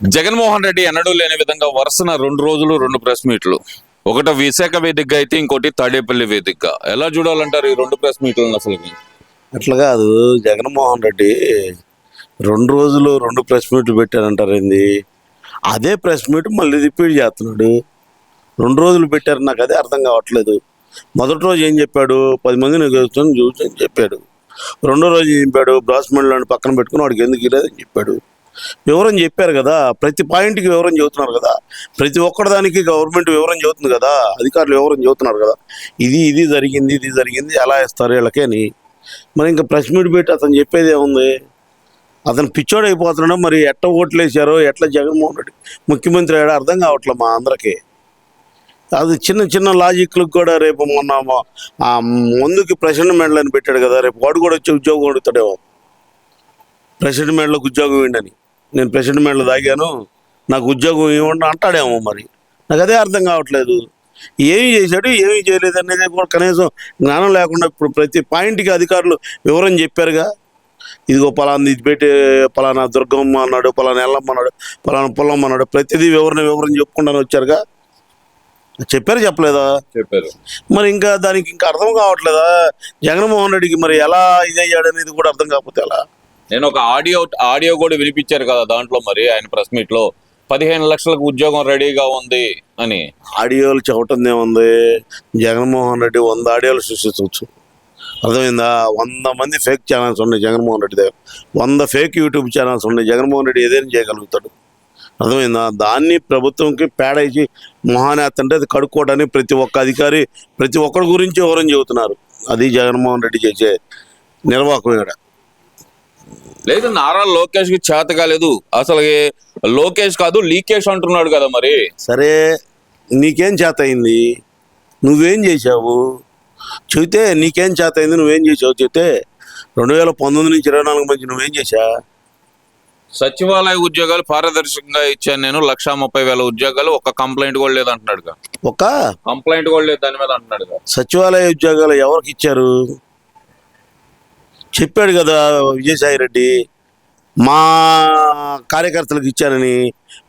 జగన్మోహన్ రెడ్డి ఎన్నడూ లేని విధంగా వరుసన 2 రోజులు 2 ప్రెస్ మీట్లు. ఒకటి విశాఖ వేదికగా అయితే ఇంకోటి తాడేపల్లి వేదికగా. ఎలా చూడాలంటారు ఈ 2 ప్రెస్ మీట్లను అసలుకి? అట్లా కాదు. జగన్మోహన్ రెడ్డి 2 రోజులు 2 ప్రెస్ మీట్లు పెట్టారంటారు ఏంది? అదే ప్రెస్ మీట్ మళ్ళీ రిపీట్ చేస్తున్నాడు. 2 రోజులు పెట్టారు, నాకు అదే అర్థం కావట్లేదు. మొదటి రోజు ఏం చెప్పాడు? 10 మందిని చూసి అని చెప్పాడు. రెండో రోజు ఏం చెప్పాడు? బ్రాస్మెంట్లను పక్కన పెట్టుకుని వాడికి ఎందుకు ఇలేదని చెప్పాడు. వివరం చెప్పారు కదా, ప్రతి పాయింట్కి వివరం చెబుతున్నారు కదా, ప్రతి ఒక్కదానికి గవర్నమెంట్ వివరం చెబుతుంది కదా, అధికారులు వివరం చెబుతున్నారు కదా, ఇది జరిగింది, ఇది జరిగింది, ఎలా ఇస్తారు వీళ్ళకి అని. మరి ఇంకా ప్రెస్ మీట్ పెట్టి అతను చెప్పేది ఏముంది? అతను పిచ్చోడు అయిపోతున్నాడు. మరి ఎట్లా ఓట్లు వేసారో, ఎట్లా జగన్మోహన్ రెడ్డి ముఖ్యమంత్రి అయ్యాడో అర్థం కావట్లేదు మా అందరికీ. అది చిన్న చిన్న లాజిక్లకు కూడా రేపు మొన్న ముందుకి ప్రెసిడెంట్ మెడల్ అని పెట్టాడు కదా, రేపు వాడు కూడా వచ్చి ఉద్యోగం అడుగుతాడేమో. ప్రెసిడెంట్ మెడల్కి ఉద్యోగం ఇవ్వండి, నేను ప్రెసిడెంట్ మెడల్ తాగాను, నాకు ఉద్యోగం ఇవ్వండి అంటాడేమో. మరి నాకు అదే అర్థం కావట్లేదు. ఏమి చేశాడు, ఏమి చేయలేదు అనేది కూడా కనీసం జ్ఞానం లేకుండా ఇప్పుడు ప్రతి పాయింట్కి అధికారులు వివరం చెప్పారుగా. ఇదిగో పలానా ఇది పెట్టి, పలానా దుర్గమ్మ అన్నాడు, పలానా ఎల్లమ్మ అన్నాడు, పలానా పుల్లమ్మ అన్నాడు, ప్రతిదీ వివరం చెప్పుకుంటానే వచ్చారుగా. చెప్పారు చెప్పలేదా? చెప్పారు. మరి ఇంకా దానికి ఇంకా అర్థం కావట్లేదా జగన్మోహన్ రెడ్డికి? మరి ఎలా ఇదయ్యాడు అనేది కూడా అర్థం కాకపోతే ఎలా? నేను ఒక ఆడియో కూడా వినిపించారు కదా దాంట్లో, మరి ఆయన ప్రెస్ మీట్ లో 15 లక్షలకు ఉద్యోగం రెడీగా ఉంది అని. ఆడియోలు చెప్పటం ఏముంది? జగన్మోహన్ రెడ్డి 100 ఆడియోలు సృష్టించవచ్చు, అర్థమైందా? 100 మంది ఫేక్ ఛానల్స్ ఉన్నాయి జగన్మోహన్ రెడ్డి దగ్గర, 100 ఫేక్ యూట్యూబ్ ఛానల్స్ ఉన్నాయి. జగన్మోహన్ రెడ్డి ఏదైనా చేయగలుగుతాడు, అర్థమైందా? దాన్ని ప్రభుత్వంకి పేడేసి మహానేత అది కడుక్కోవడానికి ప్రతి ఒక్క అధికారి ప్రతి ఒక్కరి గురించి వివరం చెబుతున్నారు. అది జగన్మోహన్ రెడ్డి చేసే నిర్వాహకం ఇక్కడ. లేదు, నారా లోకేష్ కి చేత కాలేదు అసలు. లోకేష్ కాదు లీకేష్ అంటున్నాడు కదా మరి. సరే, నీకేం చేత అయింది? నువ్వేం చేశావు చెబితే? నీకేం చేత అయింది, నువ్వేం చేసావు చెబితే? 2019 నుంచి 24 మధ్య నువ్వేం చేశా? సచివాలయ ఉద్యోగాలు పారదర్శకంగా ఇచ్చాను నేను, 1,30,000 ఉద్యోగాలు, ఒక్క కంప్లైంట్ కూడా లేదు అంటున్నాడు. ఒక కంప్లైంట్ కూడా లేదు దాని మీద అంటున్నాడు. సచివాలయ ఉద్యోగాలు ఎవరికి ఇచ్చారు? చెప్పాడు కదా విజయసాయి రెడ్డి, మా కార్యకర్తలకు ఇచ్చానని,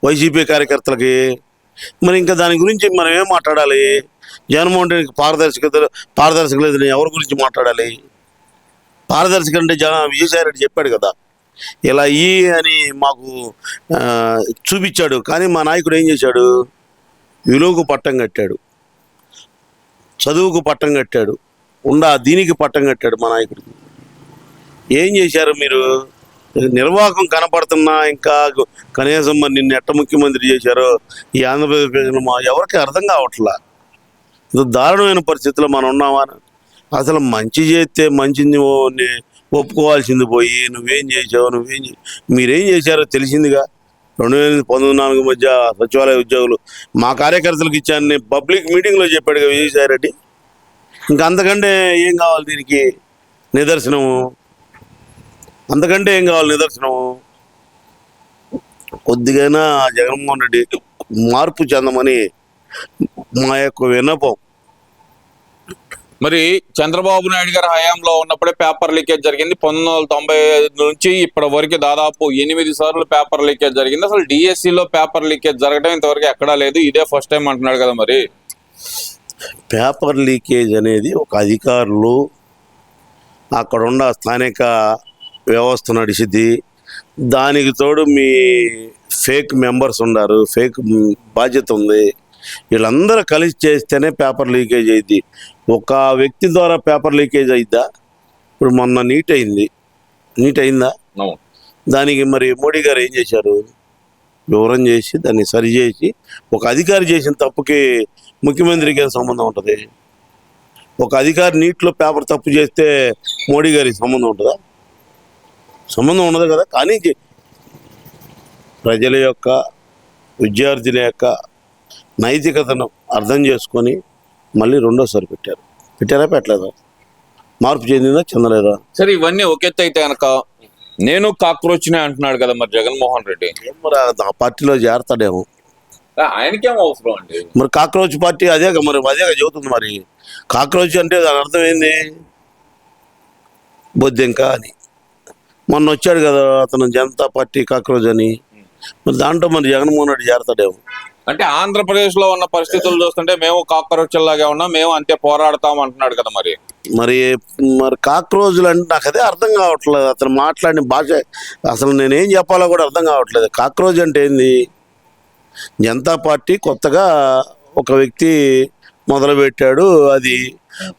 వైసీపీ కార్యకర్తలకి. మరి ఇంకా దాని గురించి మనం ఏం మాట్లాడాలి? జగన్మోహన్ రెడ్డికి పారదర్శక లేదని ఎవరి గురించి మాట్లాడాలి? పారదర్శక అంటే విజయసాయి రెడ్డి చెప్పాడు కదా, ఇలా అని మాకు చూపించాడు. కానీ మా నాయకుడు ఏం చేశాడు? విలువకు పట్టం కట్టాడు, చదువుకు పట్టం కట్టాడు, దీనికి పట్టం కట్టాడు మా నాయకుడు. ఏం చేశారు మీరు? నిర్వాహకం కనపడుతున్నా ఇంకా కనీసం మరి నిన్ను ఎట్ట ముఖ్యమంత్రి చేశారో ఈ ఆంధ్రప్రదేశ్ ప్రజలు ఎవరికి అర్థం కావట్లా. ఇది దారుణమైన పరిస్థితిలో మనం ఉన్నామా? అసలు మంచి చేస్తే మంచిని ఒప్పుకోవాల్సింది పోయి నువ్వేం చేసావు, మీరేం చేశారో తెలిసిందిగా. 2019 మధ్య సచివాలయ ఉద్యోగులు మా కార్యకర్తలకు ఇచ్చానని పబ్లిక్ మీటింగ్లో చెప్పాడుగా విజయసాయి రెడ్డి. ఇంకా అంతకంటే ఏం కావాలి దీనికి నిదర్శనము? అంతకంటే ఏం కావాలి నిదర్శనము? కొద్దిగైనా జగన్మోహన్ రెడ్డి మార్పు చెందమని మా యొక్క విన్నపం. మరి చంద్రబాబు నాయుడు గారి హయాంలో ఉన్నప్పుడే పేపర్ లీకేజ్ జరిగింది. 1995 నుంచి ఇప్పటి వరకు దాదాపు 8 సార్లు పేపర్ లీకేజ్ జరిగింది. అసలు డిఎస్సిలో పేపర్ లీకేజ్ జరగడం ఇంతవరకు ఎక్కడా లేదు, ఇదే ఫస్ట్ టైం అంటున్నాడు కదా. మరి పేపర్ లీకేజ్ అనేది ఒక అధికారులు అక్కడున్న స్థానిక వ్యవస్థ నడిచిద్ది, దానికి తోడు మీ ఫేక్ మెంబర్స్ ఉన్నారు, ఫేక్ బాధ్యత ఉంది, వీళ్ళందరూ కలిసి చేస్తేనే పేపర్ లీకేజ్ అయింది. ఒక వ్యక్తి ద్వారా పేపర్ లీకేజ్ అయిద్దా? ఇప్పుడు మొన్న నీట్ అయిందా? దానికి మరి మోడీ గారు ఏం చేశారు? వివరం చేసి దాన్ని సరిచేసి, ఒక అధికారి చేసిన తప్పుకి ముఖ్యమంత్రికి ఏం సంబంధం ఉంటుంది? ఒక అధికారి నీట్లో పేపర్ తప్పు చేస్తే మోడీ గారికి సంబంధం ఉంటుందా? సంబంధం ఉండదు కదా. కానీ ప్రజల యొక్క, విద్యార్థుల యొక్క నైతికతను అర్థం చేసుకొని మళ్ళీ రెండోసారి పెట్టారా పెట్టలేదా? మార్పు చెందిందా చెందలేదా? సరే, ఇవన్నీ ఒకెత్తి అయితే కనుక నేను కాక్రోచ్నే అంటున్నాడు కదా మరి జగన్మోహన్ రెడ్డి. మరి ఆ పార్టీలో చేరతాడేమో. ఆయనకేం అవసరం అండి? మరి కాక్రోచ్ పార్టీ అదేగా చెబుతుంది. మరి కాక్రోచ్ అంటే దాని అర్థం ఏంది? బొద్దింక అని. మొన్న వచ్చాడు కదా అతను, జనతా పార్టీ కాక్రోచ్ అని. మరి దాంట్లో మరి జగన్మోహన్ రెడ్డి చేరతాడేమో. అంటే ఆంధ్రప్రదేశ్ లో ఉన్న పరిస్థితులు చూస్తుంటే మేము కాక్రోచ్ లాగా ఉన్నాం, మేము అంతే పోరాడతాం అంటున్నాడు కదా మరి. మరి మరి కాక్రోజులు అంటే నాకు అదే అర్థం కావట్లేదు. అతను మాట్లాడిన భాష అసలు నేనేం చెప్పాలో కూడా అర్థం కావట్లేదు. కాక్రోజ్ అంటే ఏంది? జనతా పార్టీ కొత్తగా ఒక వ్యక్తి మొదలుపెట్టాడు, అది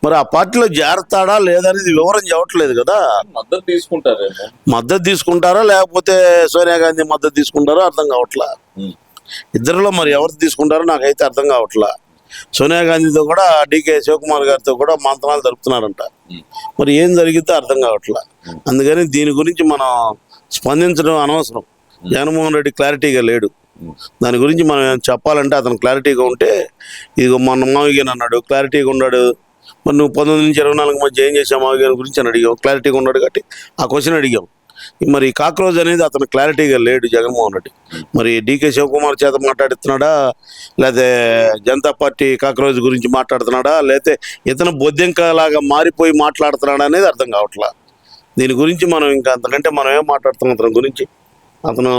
మరి ఆ పార్టీలో చేరతాడా లేదా అనేది వివరం చెప్పట్లేదు కదా. మద్దతు తీసుకుంటారేమో, మద్దతు తీసుకుంటారా లేకపోతే సోనియా గాంధీ మద్దతు తీసుకుంటారో అర్థం కావట్లా. ఇద్దరిలో మరి ఎవరు తీసుకుంటారో నాకైతే అర్థం కావట్లా. సోనియా గాంధీతో కూడా డికే శివకుమార్ గారితో కూడా మంత్రాలు జరుపుతున్నారంట. మరి ఏం జరిగితే అర్థం కావట్లా. అందుకని దీని గురించి మనం స్పందించడం అనవసరం. జగన్మోహన్ రెడ్డి క్లారిటీగా లేడు. దాని గురించి మనం చెప్పాలంటే అతను క్లారిటీగా ఉంటే, ఇదిగో మొన్న మావిగన్ అన్నాడు క్లారిటీగా ఉన్నాడు. మరి నువ్వు 19 నుంచి 24 మధ్య ఏం చేసావు మావిగన్ గురించి అని అడిగావు, క్లారిటీగా ఉన్నాడు కాబట్టి ఆ క్వశ్చన్ అడిగాం. మరి కాక్రోజ్ అనేది అతను క్లారిటీగా లేడు జగన్మోహన్ రెడ్డి. మరి డికే శివకుమార్ చేత మాట్లాడుతున్నాడా, లేకపోతే జనతా పార్టీ కాక్రోజ్ గురించి మాట్లాడుతున్నాడా, లేకపోతే ఇతను బొద్దెంక లాగా మారిపోయి మాట్లాడుతున్నాడా అనేది అర్థం కావట్లా. దీని గురించి మనం ఇంకా అంతకంటే మనం ఏం మాట్లాడుతున్నాం అతని గురించి? అతను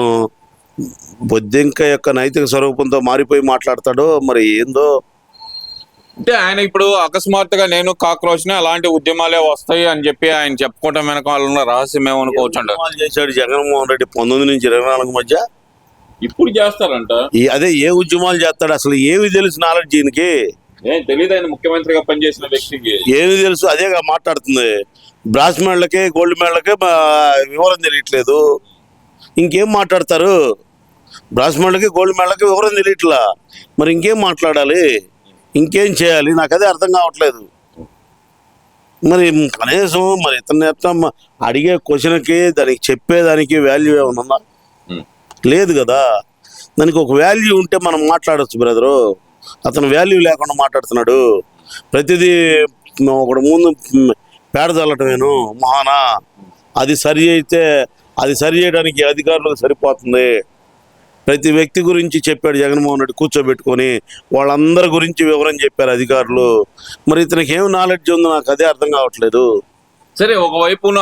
బొద్దెంక యొక్క నైతిక స్వరూపంతో మారిపోయి మాట్లాడతాడో మరి ఏందో. అంటే ఆయన ఇప్పుడు అకస్మాత్తుగా నేను కాక్రోచ్ ని అలాంటి ఉద్యమాలే వస్తాయి అని చెప్పి ఆయన చెప్పుకోవటం వెనకాల ఉన్న రహస్యం ఏమనుకోవచ్చు అంట. చేశాడు జగన్మోహన్ రెడ్డి 19 నుంచి 24 మధ్య. ఇప్పుడు చేస్తారంట. అదే ఏ ఉద్యమాలు చేస్తాడు? అసలు ఏమి తెలుసు నాలెడ్జ్ ఈయనకి? తెలియదు ఆయన ముఖ్యమంత్రిగా పనిచేసిన వ్యక్తికి ఏమి తెలుసు? అదేగా మాట్లాడుతుంది. బ్రాస్ మెడలకే గోల్డ్ మెడలకే వివరం తెలియట్లేదు. ఇంకేం మాట్లాడతారు? బ్రాస్ మెడలకి గోల్డ్ మెడలకి వివరం తెలియట్లా. మరి ఇంకేం మాట్లాడాలి, ఇంకేం చేయాలి? నాకు అదే అర్థం కావట్లేదు. మరి కనీసం మరి ఇతను అడిగే క్వశ్చన్కి దానికి చెప్పేదానికి వాల్యూ ఏమైనా ఉందా? లేదు కదా. దానికి ఒక వాల్యూ ఉంటే మనం మాట్లాడచ్చు బ్రదరు. అతను వాల్యూ లేకుండా మాట్లాడుతున్నాడు. ప్రతిదీ ఒకడు ముందు పేడ చల్లటమేను మహానా. అది సరి అయితే అది సరి చేయడానికి అధికారులకు సరిపోతుంది. ప్రతి వ్యక్తి గురించి చెప్పాడు జగన్మోహన్ రెడ్డి కూర్చోబెట్టుకొని, వాళ్ళందరి గురించి వివరం చెప్పారు అధికారులు. మరి ఇతనికి ఏం నాలెడ్జ్ ఉందో నాకు అదే అర్థం కావట్లేదు. సరే, ఒకవైపున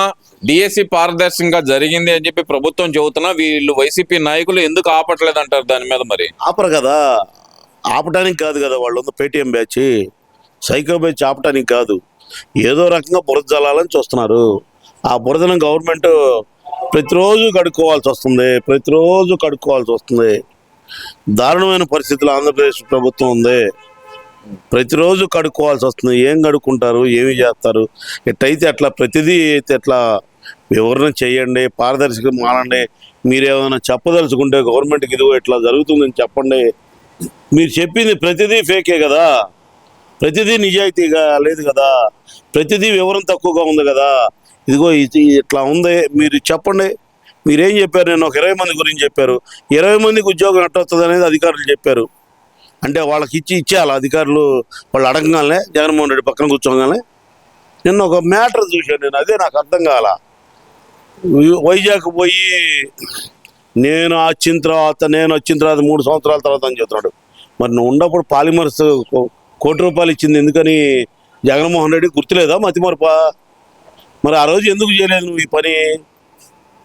డిఎస్సి పారదర్శకంగా జరిగింది అని చెప్పి ప్రభుత్వం చెబుతున్నా, వీళ్ళు వైసీపీ నాయకులు ఎందుకు ఆపట్లేదు అంటారు దాని మీద? మరి ఆపరు కదా. ఆపటానికి కాదు కదా వాళ్ళు ఉంది పేటీఎం బ్యాచ్, సైకో బ్యాచ్. ఆపటానికి కాదు, ఏదో రకంగా బురద జల్లాలని చూస్తున్నారు. ఆ బురదను గవర్నమెంట్ ప్రతిరోజు కడుక్కోవాల్సి వస్తుంది. దారుణమైన పరిస్థితులు ఆంధ్రప్రదేశ్ ప్రభుత్వం ఉంది. ప్రతిరోజు కడుక్కోవాల్సి వస్తుంది. ఏం కడుక్కుంటారు, ఏమి చేస్తారు? ఎట్లయితే అట్లా ప్రతిదీ అయితే ఎట్లా వివరణ చేయండి, పారదర్శకం మానండి. మీరేమైనా చెప్పదలుచుకుంటే గవర్నమెంట్కి ఇదిగో ఇట్లా జరుగుతుందని చెప్పండి. మీరు చెప్పింది ప్రతిదీ ఫేకే కదా, ప్రతిదీ నిజాయితీగా లేదు కదా, ప్రతిదీ వివరం తక్కువగా ఉంది కదా. ఇదిగో ఇట్లా ఉంది మీరు చెప్పండి. మీరేం చెప్పారు? నేను ఒక 20 మంది గురించి చెప్పారు. 20 మందికి ఉద్యోగం ఎట్టొస్తుంది అనేది అధికారులు చెప్పారు. అంటే వాళ్ళకి ఇచ్చేయాలి అధికారులు. వాళ్ళు అడగగానే జగన్మోహన్ రెడ్డి పక్కన కూర్చోగానే నిన్న ఒక మ్యాటర్ చూశాను నేను, అదే నాకు అర్థం కాల. వైజాగ్ పోయి నేను వచ్చిన తర్వాత 3 సంవత్సరాల తర్వాత అని చెప్తున్నాడు. మరి నువ్వు ఉన్నప్పుడు పాలిమర్స్ ₹1 ఇచ్చింది ఎందుకని జగన్మోహన్ రెడ్డి గుర్తులేదా? మతిమరపా? మరి ఆ రోజు ఎందుకు చేయలేదు నువ్వు ఈ పని?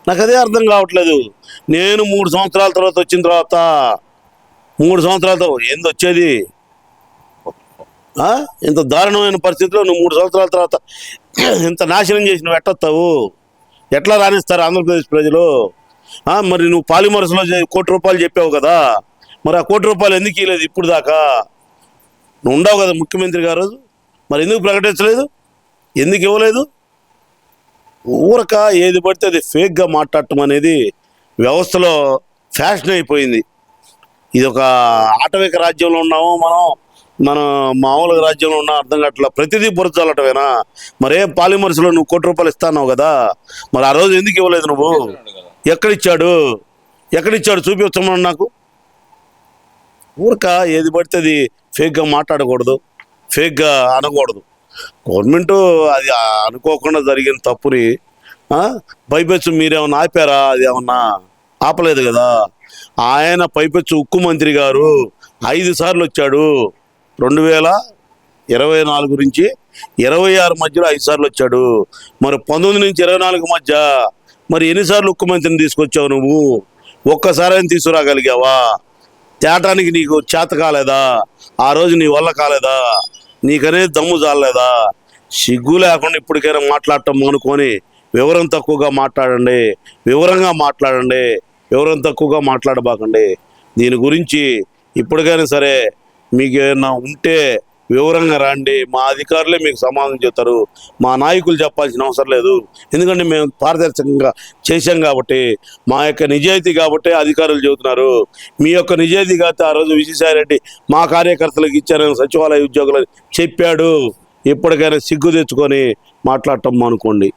నాకు అదే అర్థం కావట్లేదు. నేను 3 సంవత్సరాల తర్వాత వచ్చిన తర్వాత 3 సంవత్సరాలతో ఏంది వచ్చేది? ఇంత దారుణమైన పరిస్థితిలో నువ్వు 3 సంవత్సరాల తర్వాత ఇంత నాశనం చేసి నువ్వు ఎట్టొస్తావు? ఎట్లా రాణిస్తారు ఆంధ్రప్రదేశ్ ప్రజలు? మరి నువ్వు పాలిమర్స్లో ₹1 చెప్పావు కదా, మరి ఆ ₹1 ఎందుకు ఇవ్వలేదు ఇప్పుడు దాకా? నువ్వు ఉండవు కదా ముఖ్యమంత్రి గారు, మరి ఎందుకు ప్రకటించలేదు? ఎందుకు ఇవ్వలేదు? ఊరక ఏది పడితే అది ఫేక్గా మాట్లాడటం అనేది వ్యవస్థలో ఫ్యాషన్ అయిపోయింది. ఇది ఒక ఆటవిక రాజ్యంలో ఉన్నాము మనం మామూలు రాజ్యంలో ఉన్నా అర్థం కావట్లా. ప్రతిదీ బురచాలటమేనా? మరే పాలిమర్స్లో నువ్వు ₹1 ఇస్తాన్నావు కదా, మరి ఆ రోజు ఎందుకు ఇవ్వలేదు నువ్వు? ఎక్కడిచ్చాడు చూపించమని నాకు. ఊరక ఏది పడితే అది ఫేక్గా మాట్లాడకూడదు, ఫేక్గా అనకూడదు. గవర్నమెంట్ అది అనుకోకుండా జరిగిన తప్పుని పైపెచ్చు మీరేమన్నా ఆపారా? అది ఏమన్నా ఆపలేదు కదా. ఆయన పైపెచ్చు ఉక్కు మంత్రి గారు 5 సార్లు వచ్చాడు. 2024 నుంచి 26 మధ్యలో 5 సార్లు వచ్చాడు. మరి 19 నుంచి 24 మధ్య మరి ఎన్నిసార్లు ఉక్కు మంత్రిని తీసుకొచ్చావు నువ్వు? ఒక్కసారైనా తీసుకురాగలిగావా? తేటానికి నీకు చేత కాలేదా? ఆ రోజు నీ వల్ల కాలేదా? నీకనేది దమ్ము చాలేదా? సిగ్గు లేకుండా ఇప్పటికైనా మాట్లాడటం మానుకొని వివరం తక్కువగా మాట్లాడండి, వివరంగా మాట్లాడండి, వివరం తక్కువగా మాట్లాడబాకండి. దీని గురించి ఇప్పటికైనా సరే మీకు ఏమైనా ఉంటే వివరంగా రండి. మా అధికారులే మీకు సమాధానం చెప్తారు, మా నాయకులు చెప్పాల్సిన అవసరం లేదు. ఎందుకంటే మేము పారదర్శకంగా చేశాం కాబట్టి, మా యొక్క నిజాయితీ కాబట్టి అధికారులు చెబుతున్నారు. మీ యొక్క నిజాయితీ కాబట్టి ఆ రోజు విజయసాయిరెడ్డి మా కార్యకర్తలకు ఇచ్చారని సచివాలయ ఉద్యోగులు చెప్పాడు. ఇప్పటికైనా సిగ్గు తెచ్చుకొని మాట్లాడటం మానుకోండి.